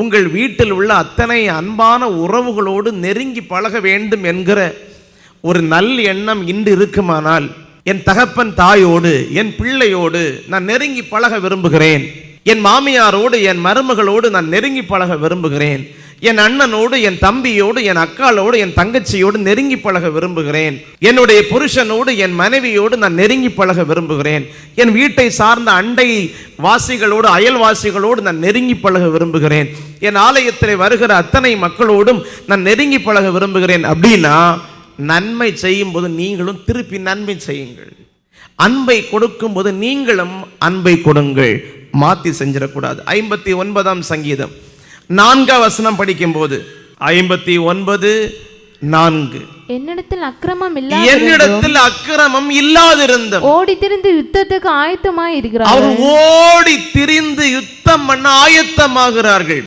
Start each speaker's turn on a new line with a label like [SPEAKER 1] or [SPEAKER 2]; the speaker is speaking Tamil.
[SPEAKER 1] உங்கள் வீட்டில் உள்ள அத்தனை அன்பான உறவுகளோடு நெருங்கி பழக வேண்டும் என்கிற ஒரு நல் எண்ணம் இன்று இருக்குமானால், என் தகப்பன் தாயோடு என் பிள்ளையோடு நான் நெருங்கி பழக விரும்புகிறேன், என் மாமியாரோடு என் மருமகளோடு நான் நெருங்கி பழக விரும்புகிறேன், என் அண்ணனோடு என் தம்பியோடு என் அக்காளோடு என் தங்கச்சியோடு நெருங்கி பழக விரும்புகிறேன், என்னுடைய புருஷனோடு என் மனைவியோடு நான் நெருங்கி பழக விரும்புகிறேன், என் வீட்டை சார்ந்த அண்டை வாசிகளோடு அயல்வாசிகளோடு நான் நெருங்கி பழக விரும்புகிறேன், என் ஆலயத்தில் வருகிற அத்தனை மக்களோடும் நான் நெருங்கி பழக விரும்புகிறேன் அப்படின்னா, நன்மை செய்யும் போது நீங்களும் திருப்பி நன்மை செய்யுங்கள். அன்பை கொடுக்கும் போது நீங்களும் அன்பை கொடுங்கள். மாத்தி செஞ்சிடக்கூடாது. 59ஆம் சங்கீதம் 4ஆம் வசனம் படிக்கும் போது 59:4
[SPEAKER 2] என்னிடத்தில் அக்கிரமம் இல்லாதிருந்த
[SPEAKER 1] ஓடி திரிந்து யுத்தத்துக்கு ஆயத்தமாய் இருக்கிறார்கள்.
[SPEAKER 2] அவர் ஓடி திரிந்து யுத்தம் பண்ண ஆயத்தமாகிறார்கள்.